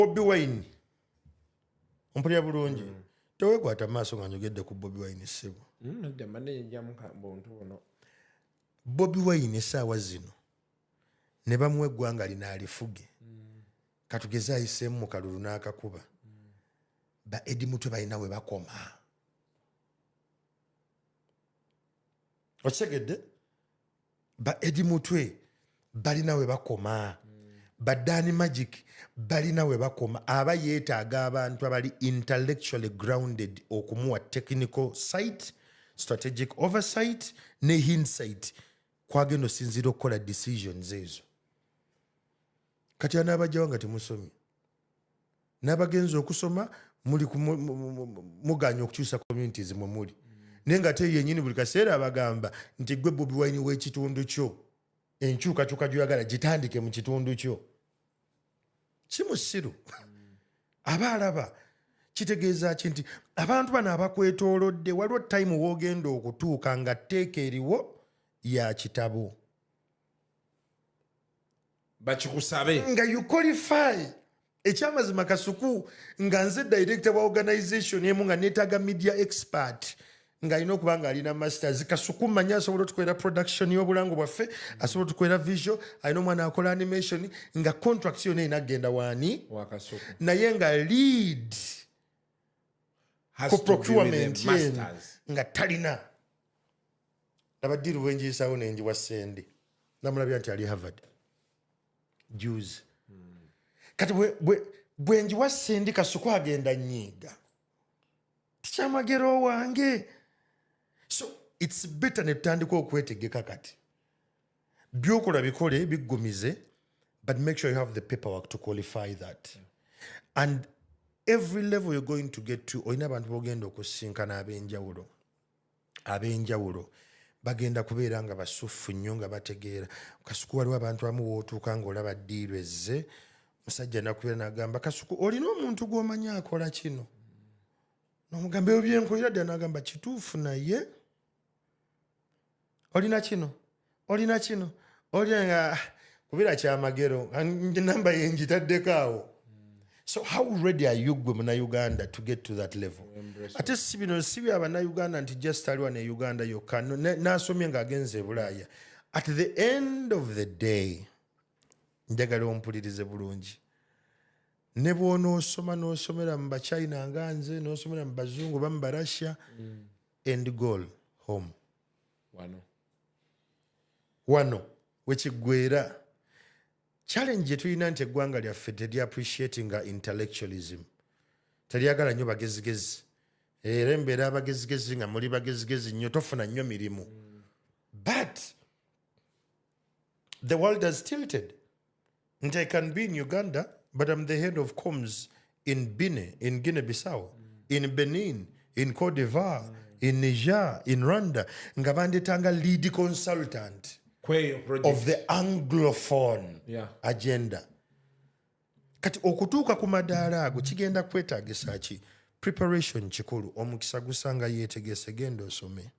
Bobi Wine ompulira bulungi teweekwata maaso nga njogedde ku Bobi Wine ssebo Bobi Wine essaawa zino ne bamuwa eggwanga lina alifuge katugeze ayiseemu mu kalulu n'akakuba ba Edi Mutwe balina we bakoma okitegedde ba Edi Mutwe balina we bakoma ba Dani Magic balina we bakoma aba yeetaaga abantu abali intellectually grounded okumuwa technical sight strategic oversight ne hindsight kwagenda osinzira okukola decisions ezo kati anabajjawo nga temusomi n'abagenzi okusoma muli muganya okukyusa communities mwe muli naye nga te yennyini buli kaseera abagamba nti gwe Bobi Wine w'ekitundu kyo enkyukakyuka gy'oyagala gitandike mu kitundu kyo si musiru aba alaba kitegeeza ki nti abantu bano abakwetoolodde waliwo time w'ogenda okutuuka nga tteeka eriwo ya kitabo bakikusabe nga you qualify ekyamazima kasuku nga nze director wa organization emu nga neetaaga media expert nga alina okuba nga alina masters kasuku manya asobola otukolera production y'obulango bwaffe asobola otukolera visual alina omwana akola animation nga contract yonna erina agenda waani naye nga lead ku procurement nga talina nabaddiru bwenjiyisawo nenjiwa ssende namulabya nti ali Harvard Jews kati bwenjiwa ssende kasuku agenda nyiiga Kyamagero wange so it's better ne tutandika okwetegeka kati byokola bikole biggumize but make sure you have the paperwork to qualify that and every level you're going to get to oyina abantu bogenda okusinkana ab'enjawulo bagenda kubeera nga basufu nnyo nga bategeera kasuku waliwo abantu amu wootuuka ng'olaba ddiiru ezze musajja nakubeera n'agamba kasuku olina omuntu gw'omanyi akola kino n'omugamba ebyo byenkolera ddala n'agamba kituufu naye olina kino olina kubeera Kyamagero namba yenjitaddeko awo so how ready are you gwe Munnayuganda to get to that level ate si bino si bya Bannayuganda nti just aliwa ne Uganda yokka n'asomye ng'agenze e Bulaaya at the end of the day njagala ompulirize bulungi ne bw'onoosoma n'osomera mu Bachina nga nze n'osomera mu Bazungu ba mu Barussia end goal home wano wekiggwera challenge gye tulina nti eggwanga lyaffe teri appreciatinga intellectualism teryagala nnyo bagezigezi era embeera abagezigezi nga muli bagezigezi nnyo tofuna nnyo mirimu but the world has tilted nti I can be in Uganda but I'm the head of comms in Guinea-Bissau in Benin in Cote d'Ivoire in Niger in Rwanda nga bandetanga lead consultant of the Anglophone agenda kati okutuuka ku madaala ago kigenda kwetaagisa ki preparation kikulu omukisa gusanga yeetegese genda osome